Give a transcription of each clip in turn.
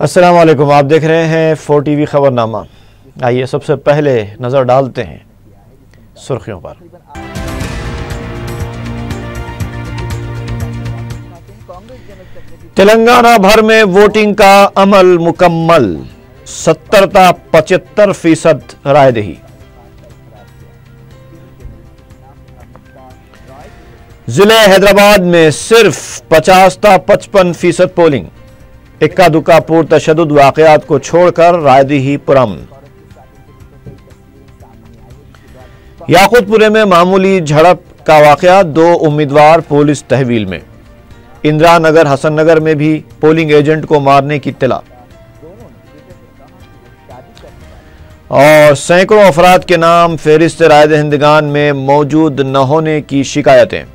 अस्सलाम वालेकुम, आप देख रहे हैं 4 टीवी खबरनामा। आइए सबसे पहले नज़र डालते हैं सुर्खियों पर। तेलंगाना भर में वोटिंग का अमल मुकम्मल, 70-75% रायदही। जिले हैदराबाद में सिर्फ 50-55% पोलिंग। इक्का दुक्का पुरतशद्दुद वाकयात को छोड़कर रायदही पुरअमन। याकूतपुरे में मामूली झड़प का वाकया, 2 उम्मीदवार पुलिस तहवील में। इंदिरा नगर हसन नगर में भी पोलिंग एजेंट को मारने की इत्तला। और सैकड़ों अफराद के नाम फेरिस्त राय दहिंदगान में मौजूद न होने की शिकायतें।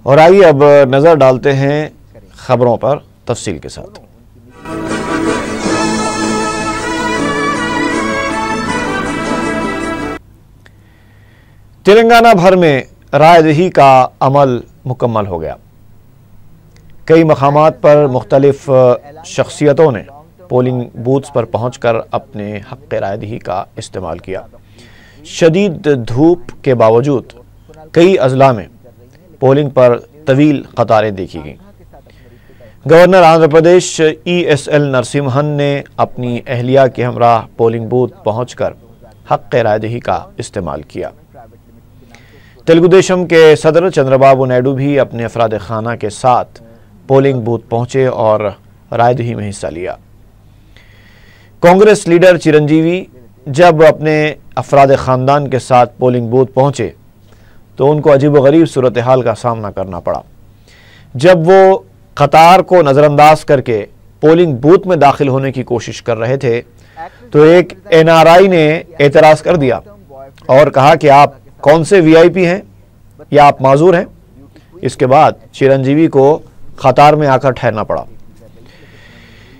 और आइए अब नजर डालते हैं खबरों पर तफसील के साथ। तेलंगाना भर में रायदही का अमल मुकम्मल हो गया। कई मकामात पर मुख्तलिफ शख्सियतों ने पोलिंग बूथ्स पर पहुंचकर अपने हक़ रायदही का इस्तेमाल किया। शदीद धूप के बावजूद कई अजला में पोलिंग पर तवील कतारें देखी गईं। गवर्नर आंध्र प्रदेश ESL नरसिम्हन ने अपनी अहलिया के हमराह पोलिंग बूथ पहुंचकर हक़ रायदही का इस्तेमाल किया। तेलुगु देशम के सदर चंद्रबाबू नायडू भी अपने अफराद खाना के साथ पोलिंग बूथ पहुंचे और रायदही में हिस्सा लिया। कांग्रेस लीडर चिरंजीवी जब अपने अफराद ख़ानदान के साथ पोलिंग बूथ पहुंचे तो उनको अजीब-व-गरीब सूरत हाल का सामना करना पड़ा। जब वो कतार को नज़रअंदाज करके पोलिंग बूथ में दाखिल होने की कोशिश कर रहे थे तो एक NRI ने एतराज़ कर दिया और कहा कि आप कौन से VIP हैं या आप माजूर हैं। इसके बाद चिरंजीवी को कतार में आकर ठहरना पड़ा।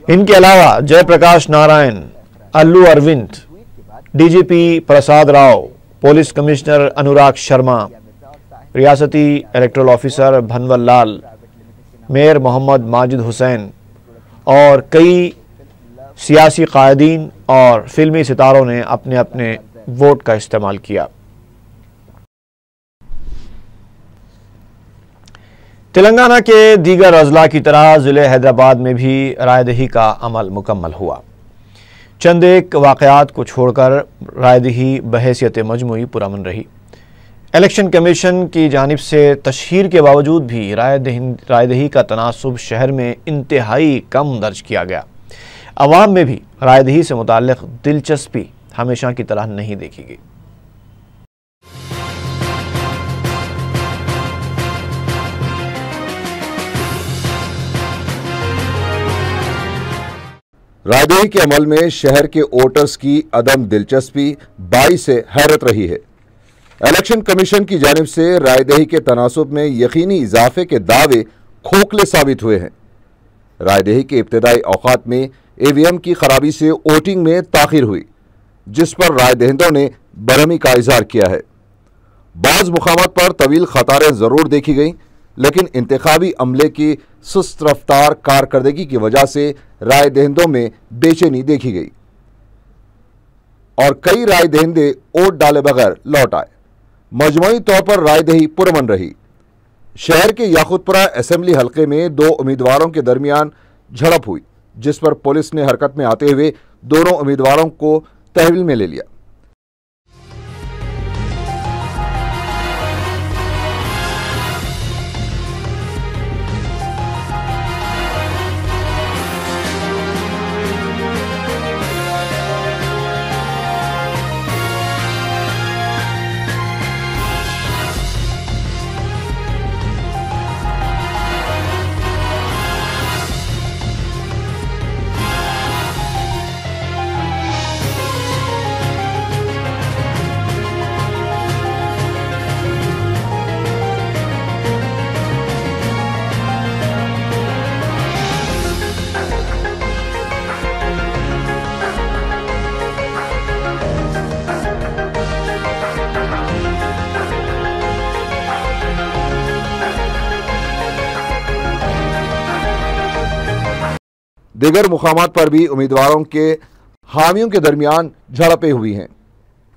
इनके अलावा जयप्रकाश नारायण, अल्लू Arvind, DGP Prasad Rao, police commissioner Anurag Sharma, रियासती इलेक्टोरल ऑफिसर भनवल लाल, मेयर मोहम्मद माजिद हुसैन और कई सियासी कायदीन और फिल्मी सितारों ने अपने अपने वोट का इस्तेमाल किया। तेलंगाना के दीगर अजला की तरह ज़िले हैदराबाद में भी रायदही का अमल मुकम्मल हुआ। चंद एक वाक़यात को छोड़कर रायदही बहैसियत मजमूई पुरअमन रही। इलेक्शन कमीशन की जानिब से तशहीर के बावजूद भी रायदही का तनासुब शहर में इंतहाई कम दर्ज किया गया। अवाम में भी रायदही से मुताल्लिक़ दिलचस्पी हमेशा की तरह नहीं देखी गई। रायदही के अमल में शहर के वोटर्स की अदम दिलचस्पी बाइस से हैरत रही है। इलेक्शन कमीशन की जानिब से रायदही के तनासुब में यकीनी इजाफे के दावे खोखले साबित हुए हैं। रायदही के इब्तदाई औकात में EVM की खराबी से वोटिंग में ताखीर हुई, जिस पर राय दहिंदों ने बरहमी का इजहार किया है। बाज़ मुकामात पर तवील कतारें ज़रूर देखी गईं, लेकिन इंतखाबी अमले की सुस्त रफ्तार कारकर्दगी की वजह से राय दहिंदों में बेचैनी देखी गई और कई राय दहिंदे वोट डाले बगैर लौट आए। मजमूई तौर पर रायदही पुरअमन रही। शहर के याकूतपुरा असेंबली हलके में 2 उम्मीदवारों के दरमियान झड़प हुई, जिस पर पुलिस ने हरकत में आते हुए दोनों उम्मीदवारों को तहवील में ले लिया। दीगर मुकामात पर भी उम्मीदवारों के हामियों के दरमियान झड़पें हुई हैं।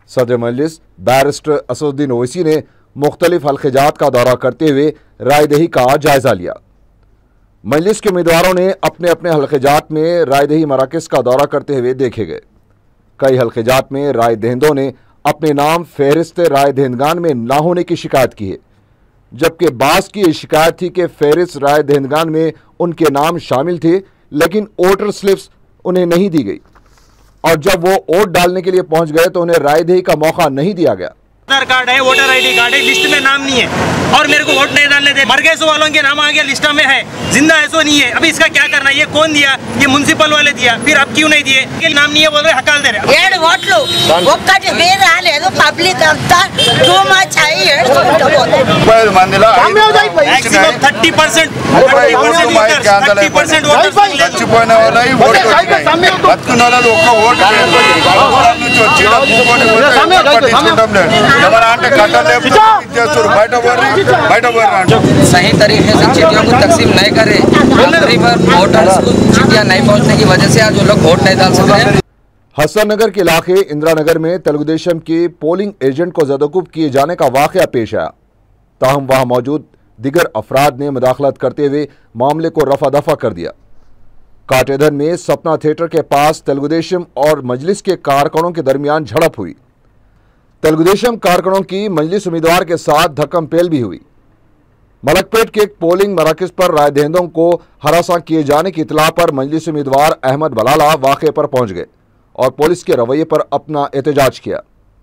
सदर मजलिस बैरिस्टर असदुद्दीन ओवैसी ने मुख्तलिफ हल्क़ात का दौरा करते हुए रायदही का जायजा लिया। मजलिस के उम्मीदवारों ने अपने अपने हल्क़ात में रायदही मराकज़ का दौरा करते हुए देखे गए। कई हल्क़ात में राय दहिंदों ने अपने नाम फहरिस्त राय दहिंदगान में ना होने की शिकायत की है, जबकि बास की यह शिकायत थी कि फहरिस्त राय दहिंदगान में उनके नाम शामिल थे, लेकिन वोटर स्लिप्स उन्हें नहीं दी गई और जब वो वोट डालने के लिए पहुंच गए तो उन्हें रायदही का मौका नहीं दिया गया। आधार कार्ड है, वोटर आईडी कार्ड है, लिस्ट में नाम नहीं है और मेरे को वोट नहीं डालने दे। मर गए सो वालों के नाम आ गया लिस्ट में है, जिंदा है सो नहीं है। अभी इसका क्या करना है? ये कौन दिया? ये म्युनिसिपल वाले दिया, फिर अब क्यों नहीं दिए? ये नाम नहीं है बोल रहे, हकाल दे रहे। 7 ఓట్లు ఒక్కటి మీద రాలేదు, పబ్లిక్ అంతా టూ మచ్ అయ్యి 7 మందిలో मैक्सिमम 30% చచ్చిపోయిన వాళ్ళవి ఓట్లు వచ్చినాయి, బతుకున్న వాళ్ళది ఒక్క ఓటు నుంచి వచ్చి పట్టించుకుంటాం లేదు। ఎవరు అంటే కట్టలేపు చేస్తారు, బయట పోయి सही तरीके से चिट्ठियों को तकसीम नहीं करे, आखिरी पर वोटर्स को चिट्ठियां नहीं पहुंचने की वजह से आज वो लोग वोट नहीं डाल सक रहे हैं। हसन नगर के इलाके इंदिरा नगर में तेलुगुदेशम के पोलिंग एजेंट को ज़दकुब किए जाने का वाक़या पेश आया। ताहम वहां मौजूद दिगर अफराद ने मुदाखलत करते हुए मामले को रफा दफा कर दिया। काटेधन में सपना थिएटर के पास तेलुगुदेशम और मजलिस के कारकुनों के दरमियान झड़प हुई। तेलुगुदेशम कारकुनों की मजलिस उम्मीदवार के साथ धक्कम पेल भी हुई। मलकपेट के एक पोलिंग मराकज़ पर राय दहिंदों को हरासा किए जाने की इतला पर मजलिस उम्मीदवार अहमद बलाला वाक़े पर पहुंच गए और पुलिस के रवैये पर अपना एहतजाज किया।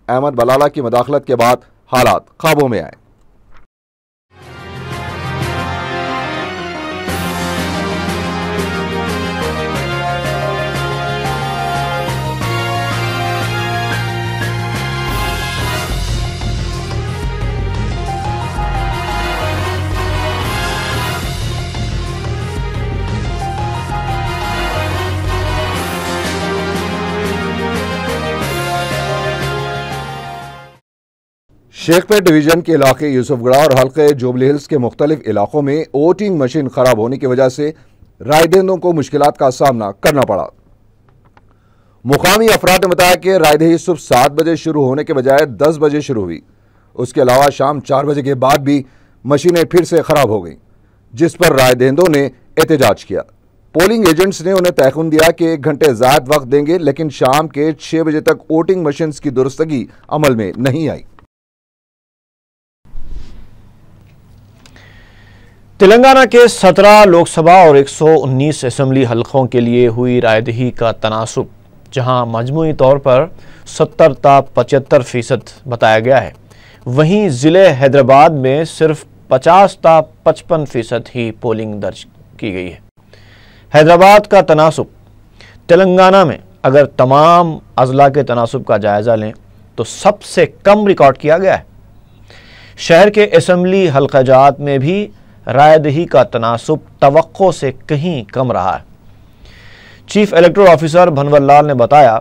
अहमद बलाला की मुदाखलत के बाद हालात काबू में आए। शेखपेट डिवीजन के इलाके यूसुफगढ़ा और हल्के जुबली हिल्स के मुख्तलिफ इलाकों में वोटिंग मशीन खराब होने की वजह से रायदहिंदों को मुश्किलात का सामना करना पड़ा। मुकामी अफराद ने बताया कि रायदही सुबह 7 बजे शुरू होने के बजाय 10 बजे शुरू हुई। उसके अलावा शाम 4 बजे के बाद भी मशीनें फिर से खराब हो गईं, जिस पर रायदहिंदों ने एहतजाज किया। पोलिंग एजेंट्स ने उन्हें तयखुन दिया कि 1 घंटे ज़ायद वक्त देंगे, लेकिन शाम के 6 बजे तक वोटिंग मशीन की दुरुस्तगी अमल में नहीं आई। तेलंगाना के 17 लोकसभा और 119 असेंबली हलकों के लिए हुई रायदही का तनासुब जहां मजमूई तौर पर 70 ता 75% बताया गया है, वहीं ज़िले हैदराबाद में सिर्फ 50 ता 55% ही पोलिंग दर्ज की गई है। हैदराबाद का तनासुब तेलंगाना में अगर तमाम अजला के तनासुब का जायज़ा लें तो सबसे कम रिकॉर्ड किया गया है। शहर के असेंबली हल्क़ाजात में भी रायदही का तनासुब तवक्को से कहीं कम रहा है। चीफ इलेक्टोरल ऑफिसर भनवर लाल ने बताया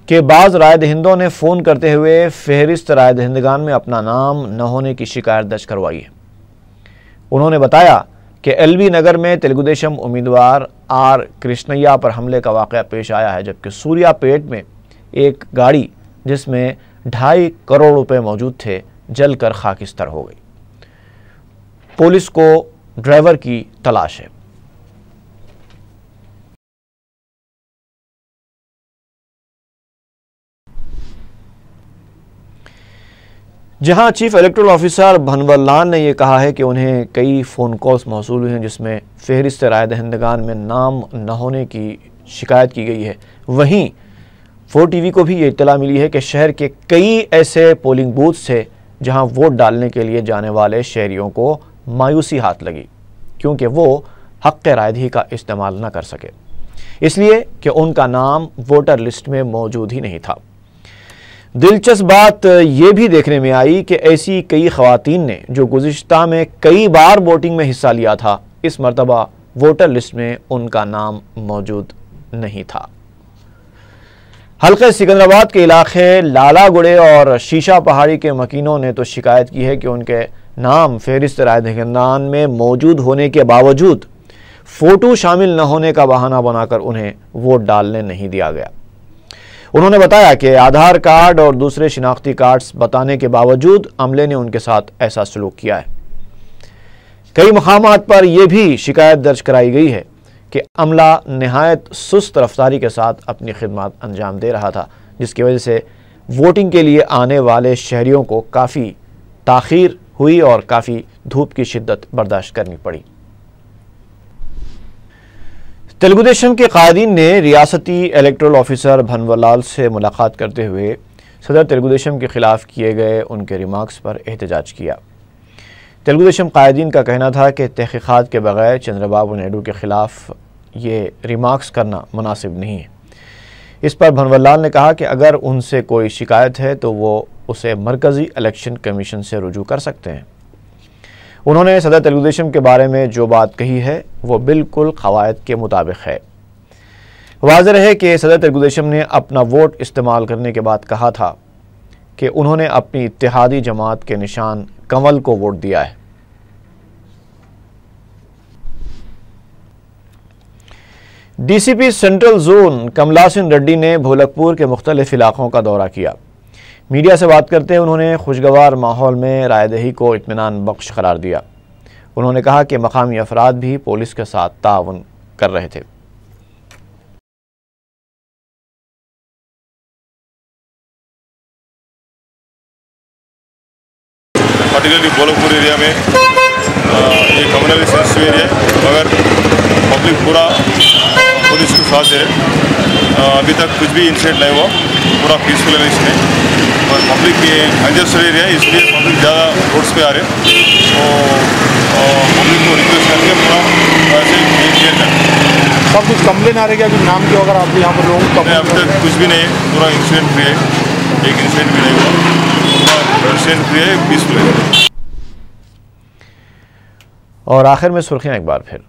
कि बाज़ रायदहिंदों ने फ़ोन करते हुए फहरिस्त रायदहिंदगान में अपना नाम न होने की शिकायत दर्ज करवाई है। उन्होंने बताया कि एलबी नगर में तेलुगुदेशम उम्मीदवार आर कृष्णैया पर हमले का वाक़या पेश आया है, जबकि सूर्यापेट में एक गाड़ी जिसमें 2.5 करोड़ रुपए मौजूद थे जलकर खाकिस्तर हो गई। पुलिस को ड्राइवर की तलाश है। जहां चीफ इलेक्टोरल ऑफिसर भनवर लाल ने यह कहा है कि उन्हें कई फ़ोन कॉल्स मौसूल हुई हैं जिसमें फहरिस्त रायदहिंदगान में नाम न होने की शिकायत की गई है, वहीं 4TV को भी ये इत्तला मिली है कि शहर के कई ऐसे पोलिंग बूथ्स थे जहां वोट डालने के लिए जाने वाले शहरियों को मायूसी हाथ लगी क्योंकि वो हक़ रायदही का इस्तेमाल न कर सके, इसलिए कि उनका नाम वोटर लिस्ट में मौजूद ही नहीं था। दिलचस्प बात यह भी देखने में आई कि ऐसी कई ख़वातीन ने जो गुज़िश्ता में कई बार वोटिंग में हिस्सा लिया था, इस मरतबा वोटर लिस्ट में उनका नाम मौजूद नहीं था। हल्के सिकंदराबाद के इलाके लालागुड़े और शीशा पहाड़ी के मकीनों ने तो शिकायत की है कि उनके नाम फहरिस्त रायदहिंदगान में मौजूद होने के बावजूद फोटो शामिल न होने का बहाना बनाकर उन्हें वोट डालने नहीं दिया गया। उन्होंने बताया कि आधार कार्ड और दूसरे शिनाख्ती कार्ड्स बताने के बावजूद अमले ने उनके साथ ऐसा सलूक किया है। कई मकामात पर यह भी शिकायत दर्ज कराई गई है कि अमला नहायत सुस्त रफ्तारी के साथ अपनी खिदमत अंजाम दे रहा था, जिसकी वजह से वोटिंग के लिए आने वाले शहरियों को काफ़ी ताख़ीर हुई और काफ़ी धूप की शिद्दत बर्दाश्त करनी पड़ी। तेलुगु देशम के कायदीन ने रियासती इलेक्टोरल ऑफिसर भनवरलाल से मुलाकात करते हुए सदर तेलुगु देशम के खिलाफ किए गए उनके रिमार्क्स पर एहतजाज किया। तेलुगु देशम कायदीन का कहना था कि तहकीकात के बगैर चंद्रबाबू नायडू के खिलाफ ये रिमार्क्स करना मुनासिब नहीं है। इस पर भनवरलाल ने कहा कि अगर उनसे कोई शिकायत है तो वो उसे मरकज़ी इलेक्शन कमीशन से रुजू कर सकते हैं। उन्होंने सदर तेलुगु देशम के बारे में जो बात कही है वो बिल्कुल क़वायद के मुताबिक है। वाज़ेह रहे कि सदर तेलुगु देशम ने अपना वोट इस्तेमाल करने के बाद कहा था कि उन्होंने अपनी इत्तेहादी जमात के निशान कमल को वोट दिया है। डीसीपी सेंट्रल जोन कमलासन रेड्डी ने भोलकपुर के मुख्तलिफ इलाकों का दौरा किया। मीडिया से बात करते हुए उन्होंने खुशगवार माहौल में रायदही को इत्मीनान बख्श करार दिया। उन्होंने कहा कि मकामी अफराद भी पुलिस के साथ ताउन कर रहे थे। पर्टिकुलरली भोलकपुर एरिया में ये कम्युनली सेंसिटिव एरिया है, मगर पब्लिक पूरा पुलिस के साथ है। अभी तक कुछ भी इंसिडेंट नहीं हुआ, पूरा पीसफुल इलेक्शन है और पब्लिक ये कंजेस्टेड एरिया है, इसलिए पब्लिक ज़्यादा रोड्स पे आ रहे हैं। तो पब्लिक को रिक्वेस्ट करके पूरा ऐसे क्लियर करें। सब कुछ कंप्लेन आ रही है अभी नाम की, अगर आप यहाँ पर लोग अभी तक कुछ भी नहीं है, पूरा इंसिडेंट फ्री है, एक इंसिडेंट भी नहीं हुआ, पूरा इंसिडेंट फ्री है, पीसफुल है। और आखिर में सुर्खियां एक बार फिर।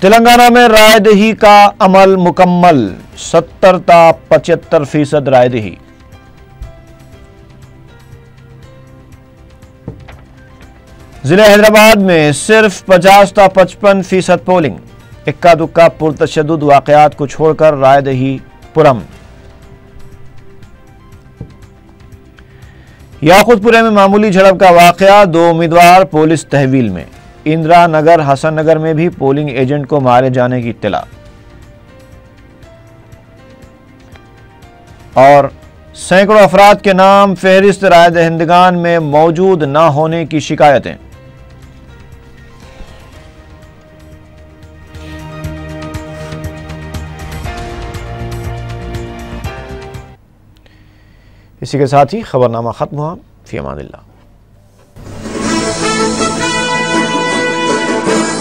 तेलंगाना में रायदही का अमल मुकम्मल, 70 ता 75% रायदही। जिले हैदराबाद में सिर्फ 50 ता 55% पोलिंग। इक्का दुक्का पुरतशद्दुद वाकयात को छोड़कर रायदही पुरम। याकूतपुरे में मामूली झड़प का वाकया, 2 उम्मीदवार पुलिस तहवील में। इंदिरा नगर हसन नगर में भी पोलिंग एजेंट को मारे जाने की इत्तला। और सैकड़ों अफराद के नाम फहरिस्त राय दहिंदगान में मौजूद न होने की शिकायतें। इसी के साथ ही खबरनामा खत्म हुआ। फी अमानिल्लाह।